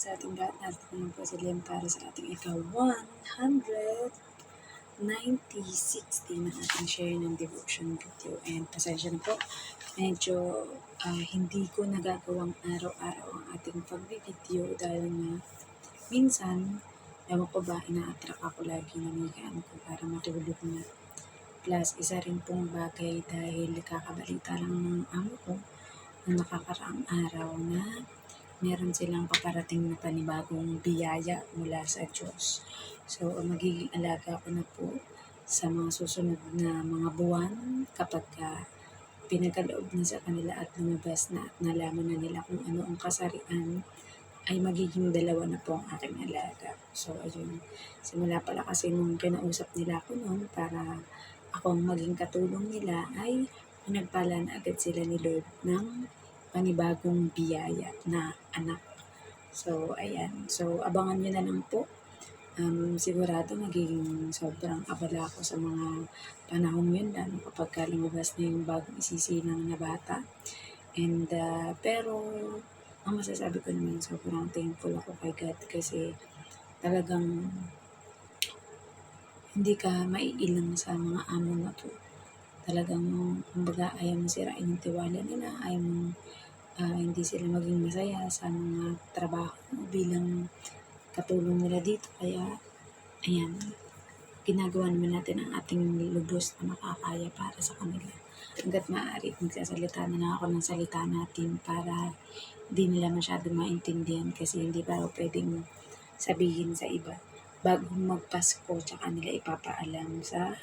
sa ating lahat. Narito naman po si Liam para sa ating ika-190-60 na ating share ng devotion video. And pasensya na po, medyo hindi ko nagagawang araw-araw ang ating pag-video dahil na minsan, ewan ko ba, ina-attract ako lagi ng migaan ko para matulog na. Plus, isa rin pong bagay dahil kakabalita lang ng amo ko na nakakaraang araw na meron silang paparating na panibagong biyaya mula sa Diyos. So, magiging alaga ko na po sa mga susunod na mga buwan kapag pinagkaloob na sa kanila at lumabas na at nalaman na nila kung ano ang kasarian, ay magiging dalawa na po ang aking alaga. So, ayun. Simula pala kasi nung kinausap nila ako noon para ako ang maging katulong nila, ay pinagpala na agad sila ni Lord ng panibagong biyaya na anak. So, ayan. So, abangan nyo na lang po. Sigurado magiging sobrang abala ako sa mga panahon yun, lalo kapag lumabas na yung bagong isisinang na bata. And, pero, ang masasabi ko naman, sobrang thankful ako kay God kasi talagang hindi ka maiilang sa mga amo na to. Talagang, kumbaga, ayaw mo sirain yung tiwala nila, ayaw mo hindi sila maging masaya sa mga trabaho bilang katulong nila dito. Kaya, ayan, ginagawa naman natin ang ating lubos na makakaya para sa kanila. Hanggat maaari, magsasalita na lang ako ng salita natin para di nila masyado maintindihan kasi hindi pa pwedeng sabihin sa iba. Bago magpasko, tsaka nila ipapaalam sa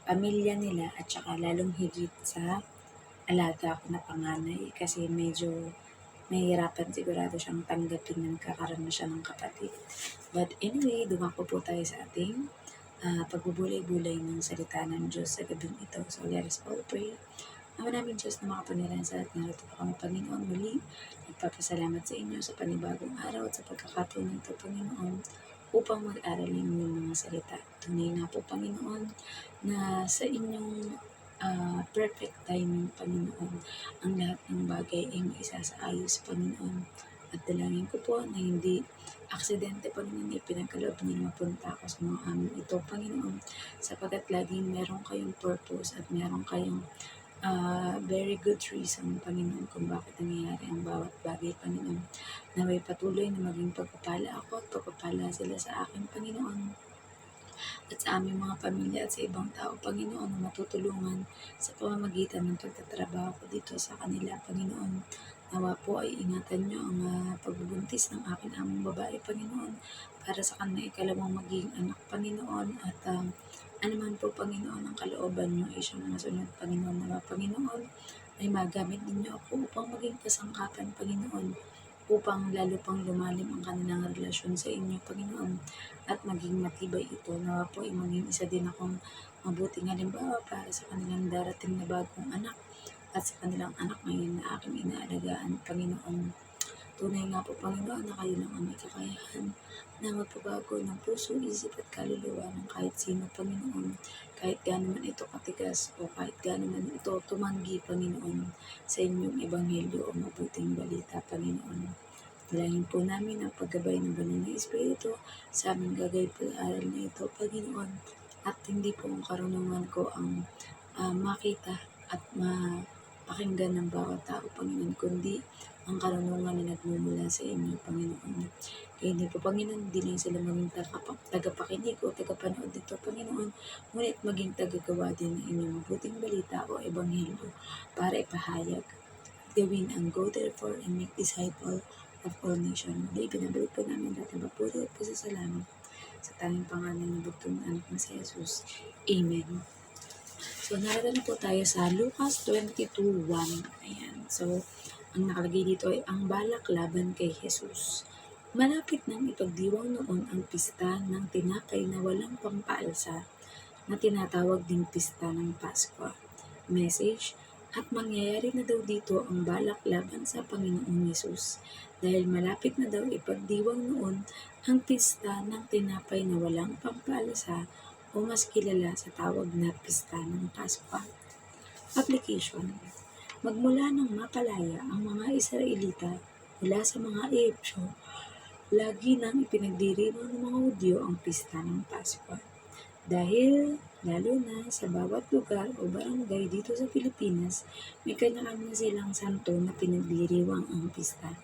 pamilya nila at tsaka lalong higit sa alaga ko na panganay kasi medyo mahihirapan sigurado siyang tanggapin na nagkakaroon na siya ng kapatid. But anyway, dumako po tayo sa ating pagbubulay-bulay ng salita ng Diyos sa gabing ito. So let us all pray. Ama namin Diyos na makapangyarihan sa lahat, narito po kami Panginoon muli. Nagpapasalamat sa inyo sa panibagong araw at sa pagkakataon nito Panginoon upang mag-aral ng inyong mga salita. Tunay na po Panginoon na sa inyong perfect timing, Panginoon. Ang lahat ng bagay ay maisasaayos, Panginoon. At dalangin ko po na hindi aksidente, Panginoon, ipinagkaloob niyo mapunta ako sa mga amin ito, Panginoon, sapagkat laging meron kayong purpose at meron kayong very good reason, Panginoon, kung bakit nangyayari ang bawat bagay, Panginoon. Naway patuloy na maging pagpapala ako at pagpapala sila sa akin, Panginoon, at sa aming mga pamilya at sa ibang tao, Panginoon, na matutulungan sa pamamagitan ng pagtatrabaho ko dito sa kanila, Panginoon. Nawa po ay ingatan niyo ang pagbubuntis ng aking among babae, Panginoon, para sa kanilang ikalawang magiging anak, Panginoon, at anuman po, Panginoon, ang kalooban niyo ay siyang masunod, Panginoon. Nawa, Panginoon, ay magamit ninyo ako upang maging kasangkapan, Panginoon, upang lalo pang lumalim ang kanilang relasyon sa inyo, Panginoon, at maging matibay ito. Nawa po ay maging isa din akong mabuting halimbawa para sa kanilang darating na bagong anak at sa kanilang anak ngayon na aking inaalagaan, Panginoon. Tunay nga po, Panginoon, na kayo lang ang may kakayahan na magpabago ng puso, isip at kaluluwa ng kahit sino, Panginoon. Kahit gaano man ito katigas o kahit gaano man ito tumanggi, Panginoon, sa inyong ebanghelyo o mabuting balita, Panginoon. Dalangin po namin ang paggabay ng banal na Espiritu sa aming gagawin pag-aaral na ito, Panginoon. At hindi po ang karunungan ko ang makita at mapakinggan ng bawat tao, Panginoon, kundi ang karunungan na nagmumula sa inyo, Panginoon. Kaya hindi po, Panginoon, hindi lang sila maging tagapakinig o tagapanood dito, Panginoon, ngunit maging tagagawa din ng inyong mabuting balita o ebanghelyo para ipahayag. Gawin ang go therefore and make disciple of all nations. Muli, pinabalik po namin lahat ng papuri at pasasalamat sa tanging pangalan ng bugtong anak na si Jesus. Amen. So, narito na po tayo sa Lucas 22:1. Ayan. So, ang nakalagay dito ay ang balak laban kay Jesus. Malapit nang ipagdiwang noon ang pista ng tinapay na walang pampaalsa na tinatawag ding pista ng Pasko. Message, at mangyayari na daw dito ang balak laban sa Panginoong Yesus dahil malapit na daw ipagdiwang noon ang pista ng tinapay na walang pampaalsa o mas kilala sa tawag na pista ng Pasko. Application, magmula ng mapalaya ang mga Israelita mula sa mga Ehipsyo lagi nang ipinagdiriwang ng mga Hudyo ang pista ng Pasko. Dahil lalo na sa bawat lugar o barangay dito sa Pilipinas, may kanya-kanya silang santo na pinagdiriwang ang pista.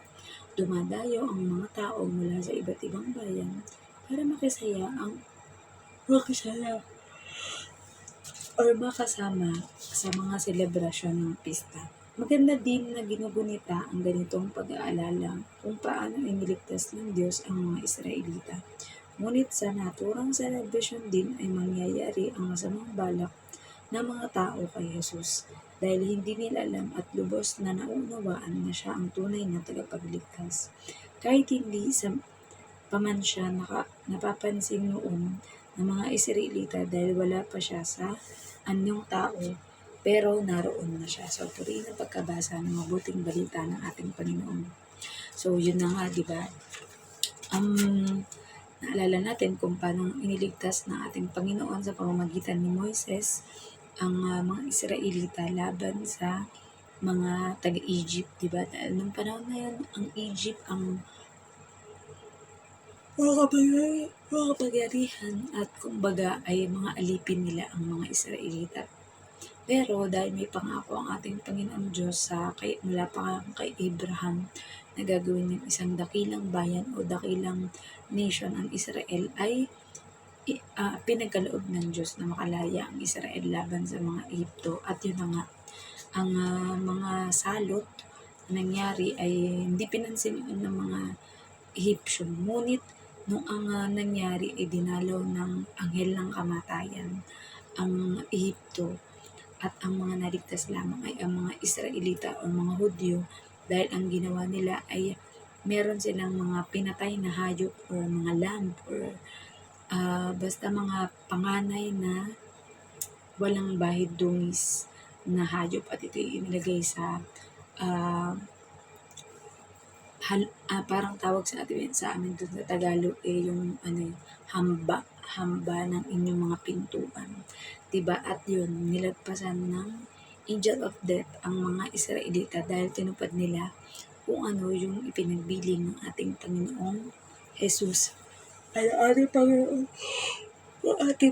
Dumadayo ang mga tao mula sa iba't ibang bayan para makisaya or makasama sa mga selebrasyon ng pista. Maganda din na ginugunita ang ganitong pag-aalala kung paano iniligtas ng Diyos ang mga Israelita. Ngunit sa naturang selebrasyon din ay mangyayari ang masamang balak ng mga tao kay Jesus dahil hindi nila alam at lubos na naunawaan na siya ang tunay na tagapagligtas. Kahit hindi sa paman siya napapansin noon ng mga Israelita dahil wala pa siya sa anyong tao, pero naroon na siya. So, purihin ang pagkabasa ng mabuting balita ng ating Panginoon. So, yun na nga, di ba? Naalala natin kung paano iniligtas ng ating Panginoon sa pamamagitan ni Moises ang mga Israelita laban sa mga taga-Egypt, di ba? Dahil nung panahon na yun, ang Egypt ang mga kapangyarihan at kumbaga ay mga alipin nila ang mga Israelita. Pero dahil may pangako ang ating Panginoong Diyos mula pa kay Abraham na gagawin ng isang dakilang bayan o dakilang nation ang Israel ay pinagkaloob ng Diyos na makalaya ang Israel laban sa mga Egypto. At yun na nga, ang mga salot na nangyari ay hindi pinansin ng mga Egyptyo. Ngunit nung ang nangyari ay dinalaw ng anghel ng kamatayan ang Egypto at ang mga naligtas lamang ay ang mga Israelita o mga Hudyo dahil ang ginawa nila ay meron silang mga pinatay na hayop or mga lamb or basta mga panganay na walang bahid dungis na hayop at ito inilagay sa parang tawag sa amin doon sa Tagalog yung hamba ng inyong mga pintuan. Diba? At yun, nilagpasan ng angel of death ang mga Israelita dahil tinupad nila kung ano yung ipinagbiling ng ating Panginoong Jesus. Ay, ating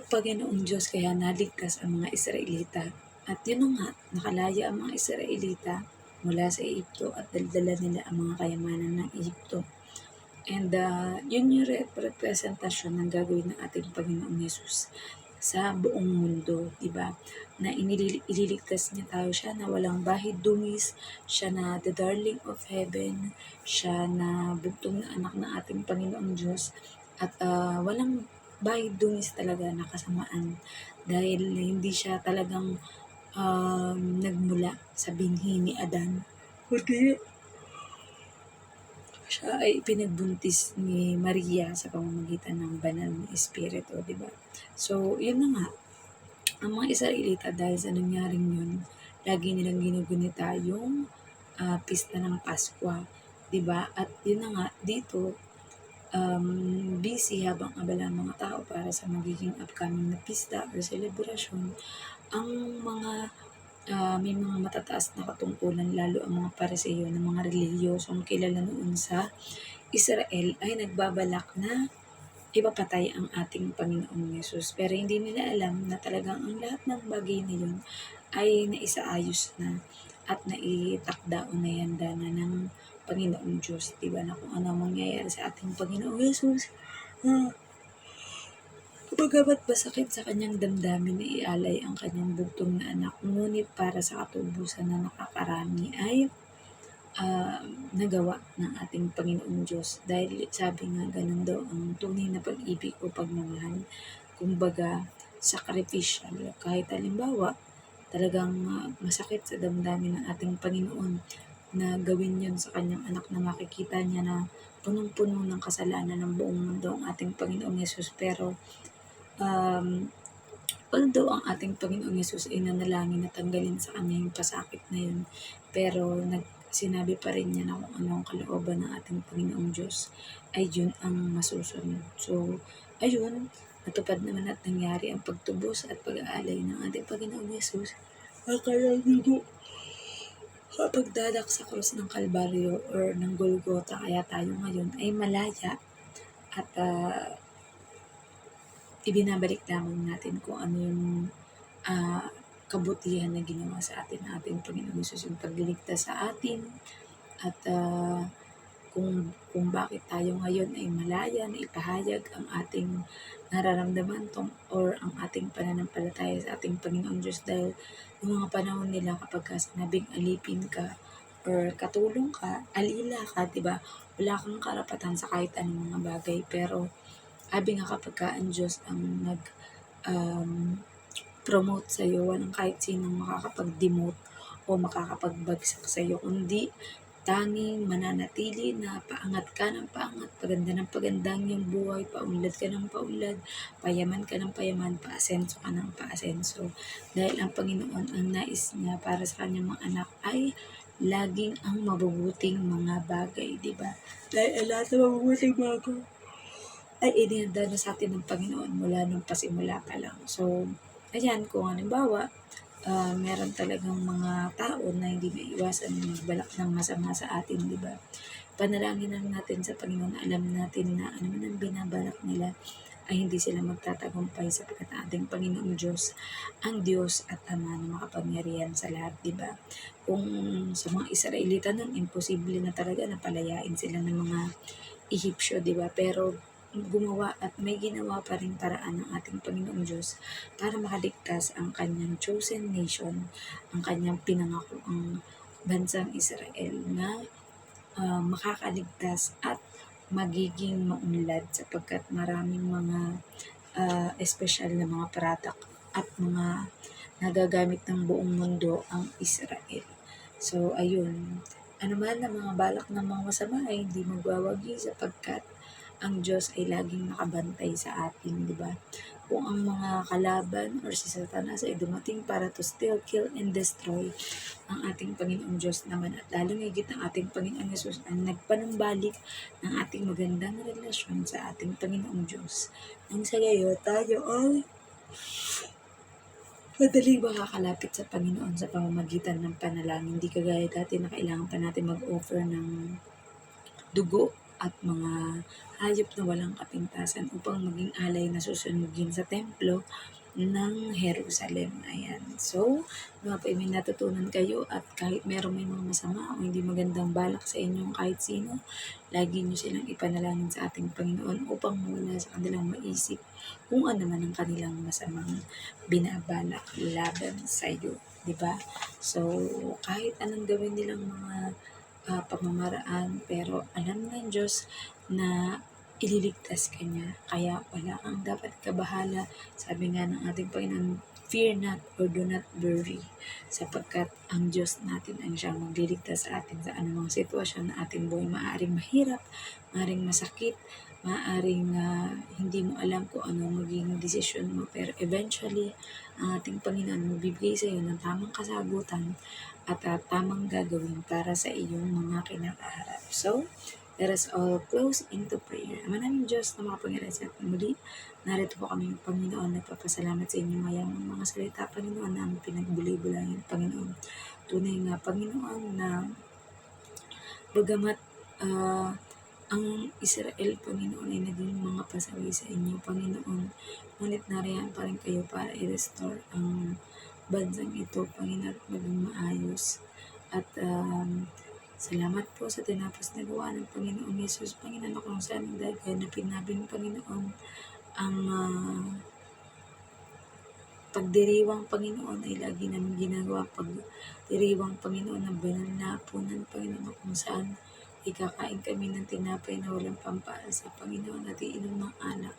Panginoong Diyos kaya naligtas ang mga Israelita. At yun nga, nakalaya ang mga Israelita mula sa Egypto at daldala nila ang mga kayamanan ng Egypto. And yun yung representasyon ng gagawin ng ating Panginoong Jesus sa buong mundo, diba? Na ililigtas niya tayo, siya na walang bahid dungis, siya na the darling of heaven, siya na bugtong na anak ng ating Panginoong Diyos, at walang bahid dungis talaga na kasamaan dahil hindi siya talagang nagmula sa binhi ni Adan. Kundi siya ay pinagbuntis ni Maria sa pamamagitan ng banal na Espiritu, di ba? So, yun na nga. Ang mga Israelita dahil sa nangyaring yun, lagi nilang ginugunita yung pista ng Pasko, di ba? At yun na nga, dito, busy habang abala ang mga tao para sa magiging upcoming na pista or celebration, ang mga may mga matataas na katungkulan lalo ang mga Pariseo ng mga relihiyosong kilala noon sa Israel ay nagbabalak na ipapatay ang ating Panginoong Yesus. Pero hindi nila alam na talagang ang lahat ng bagay na yun ay naisaayos na at naitakda o naihanda na ng Panginoong Diyos. Diba na kung ano mangyayari sa ating Panginoong Yesus. Pagamat masakit sa kanyang damdamin na ialay ang kanyang bugtong na anak, ngunit para sa katubusan na nakakarami ay nagawa ng ating Panginoong Diyos. Dahil sabi nga ganun daw ang tunay na pag-ibig o pagmamahal. Kumbaga, sacrificial. Kahit halimbawa, talagang masakit sa damdamin ng ating Panginoon na gawin yun sa kanyang anak na makikita niya na punong-puno ng kasalanan ng buong mundo ang ating Panginoong Yesus. Pero although ang ating Panginoong Yesus ay nanalangin na tanggalin sa kanya yung pasakit na yun, pero sinabi pa rin niya na kung ano ang kalooban ng ating Panginoong Diyos ay yun ang masusunod. So, ayun, natupad naman at nangyari ang pagtubos at pag-aalay ng ating Panginoong Yesus ang kanyang dugo pagdadak sa krus ng Kalbaryo or ng Golgota, kaya tayo ngayon ay malaya at ibinabalik lamang natin kung ano yung kabutihan na ginawa sa atin ng ating Panginoon Jesus, yung pagliligtas sa atin at kung bakit tayo ngayon ay malaya na ipahayag ang ating nararamdaman or ang ating pananampalataya sa ating Panginoon Diyos, dahil yung mga panahon nila kapag sinabing alipin ka or katulong ka, alila ka, diba? Wala kang karapatan sa kahit anong mga bagay, pero sabi nga kapag ang Diyos ang promote sa iyo, walang kahit sinong makakapag-demote o makakapagbagsak sa iyo, kundi tanging mananatili na paangat ka ng paangat, paganda ng pagandang yung buhay, paunlad ka ng paunlad, payaman ka ng payaman, paasenso ka ng paasenso. Dahil ang Panginoon, ang nais niya para sa kanyang mga anak ay laging ang mabubuting mga bagay, di ba? Dahil lahat ng mabubuting bagay ay inihanda na sa atin ng Panginoon mula nung pasimula pa lang. So, ayan, kung halimbawa, meron talagang mga tao na hindi maiwasan magbalak ng masama sa atin, di ba? Panalangin lang natin sa Panginoon, alam natin na ano man ang binabalak nila ay hindi sila magtatagumpay, sapagkat ating Panginoong Diyos ang Diyos at Ama na makapangyarihan sa lahat, di ba? Kung sa mga Israelita nun, imposible na talaga na palayain sila ng mga Ehipsyo, di ba? Pero gumawa at may ginawa pa rin paraan ng ating Panginoong Diyos para makaligtas ang kanyang chosen nation, ang kanyang pinangako, ang bansang Israel na makakaligtas at magiging maunlad, sapagkat maraming mga espesyal na mga product at mga nagagamit ng buong mundo ang Israel. So, ayun. Ano man ang mga balak ng mga masama ay hindi magwawagi, sapagkat ang Diyos ay laging nakabantay sa atin, di ba? Kung ang mga kalaban or si Satanas ay dumating para to steal, kill, and destroy, ang ating Panginoong Diyos naman at lalong higit ang ating Panginoong Jesus ang nagpanumbalik ng ating magandang relasyon sa ating Panginoong Diyos. Nang sa gayo, tayo ay madaling makakalapit sa Panginoon sa pamamagitan ng panalangin. Hindi kagaya dati na kailangan pa natin mag-offer ng dugo at mga hayop na walang kapintasan upang maging alay na susunugin sa templo ng Jerusalem. Ayan. So, mga pa may natutunan kayo, at kahit meron may mga masama o hindi magandang balak sa inyong kahit sino, lagi nyo silang ipanalangin sa ating Panginoon upang mawala sa kanilang maisip kung ano man ang kanilang masamang binabalak laban sa iyo. Diba? So, kahit anong gawin nilang mga pamamaraan, pero alam ng Diyos na ililigtas ka niya. Kaya wala kang dapat kabahala. Sabi nga ng ating Panginoon, fear not or do not worry, sapagkat ang Diyos natin ang siyang magliligtas sa atin sa anumang sitwasyon na ating buhay. Maaring mahirap, maaring masakit, maaring hindi mo alam kung ano magiging desisyon mo, pero eventually ang ating Panginoon magbibigay sa iyo ng tamang kasagutan at tamang gagawin para sa iyong mga kinakaharap. So, let us all close into prayer. Ama namin Diyos na makapangyarihan sa ating muli, narito po kami, Panginoon, nagpapasalamat sa inyong mayamang mga salita, Panginoon, na aming pinagbuli-bulayan, Panginoon. Tunay nga, Panginoon, na bagamat ang Israel, Panginoon, ay naging mga pasaway sa inyo, Panginoon, ngunit nariyan pa rin kayo para i-restore ang bansang ito, Panginoon, at maging maayos. At salamat po sa tinapos na gawa ng Panginoong Yesus, Panginoon, na kung saan ang dagan na pinabing, Panginoon, ang pagdiriwang, Panginoon, ay lagi namin ginagawa. Pagdiriwang, Panginoon, ng banal na hapunan, Panginoon, kung saan ikakain kami ng tinapay na walang pampaasa, Panginoon, at iinom ng alak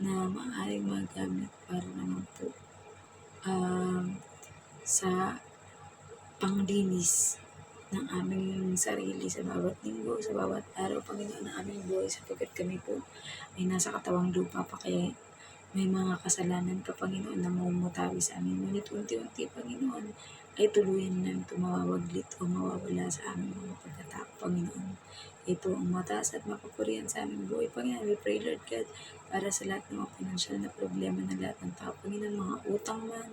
na maaaring magamit para naman po sa panglinis ng aming sarili sa bawat linggo, sa bawat araw, Panginoon, ng aming buhay, sapagkat kami po ay nasa katawang lupa pa, kaya may mga kasalanan pa, Panginoon, na mamumutawi sa amin. Ngunit unti-unti, Panginoon, ay tuluyan na ito mawawaglit o mawawala sa aming mga pagkatao, Panginoon. Ito ang mataas at mapapurihan sa aming buhay, Panginoon. We pray, Lord God, para sa lahat ng mga pinansyal na problema ng lahat ng tao, Panginoon, mga utang man,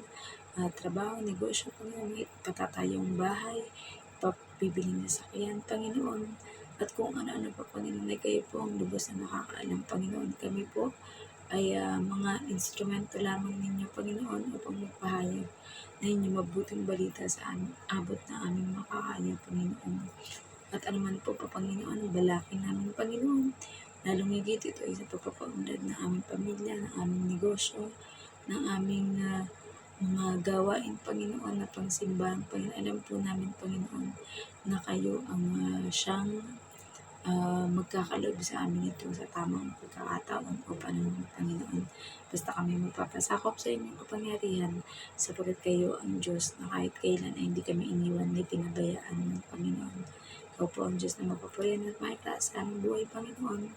trabaho, negosyo, Panginoon, patatayong bahay, bibili ng sasakyan, Panginoon, at kung ano-ano pa, Panginoon, ay kayo po ang lubos na nakakaalam, Panginoon. Kami po ay mga instrumento lamang ninyo, Panginoon, upang magpahayag na inyong mabuting balita sa abot na aming makakaya, Panginoon. At anuman po pa, Panginoon, balaki namin, Panginoon, lalong higit ito ay sa pagpapaunlad ng aming pamilya, ng aming negosyo, ng aming mga gawain, Panginoon, na pangsimbahan, Panginoon. Alam po namin, Panginoon, na kayo ang siyang magkakaloob sa amin ito sa tamang pagkakataon o panahon, Panginoon. Basta kami magpapasakop sa inyong kapangyarihan sapagkat kayo ang Diyos na kahit kailan ay hindi kami iniwan ni pinabayaan ng Panginoon. Ikaw po ang Diyos na mapapurihan at maitaas sa aming buhay, Panginoon.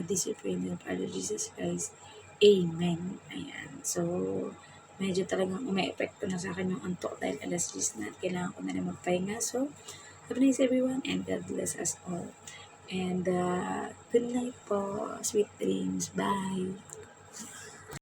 This we pray in the name of our Lord Jesus Christ. Amen. Ayan. So, medyo talagang epekto na sa akin yung antok dahil alas 10 na at kailangan ko na rin magpahinga. So, have a nice everyone and God bless us all. And good night po. Sweet dreams. Bye.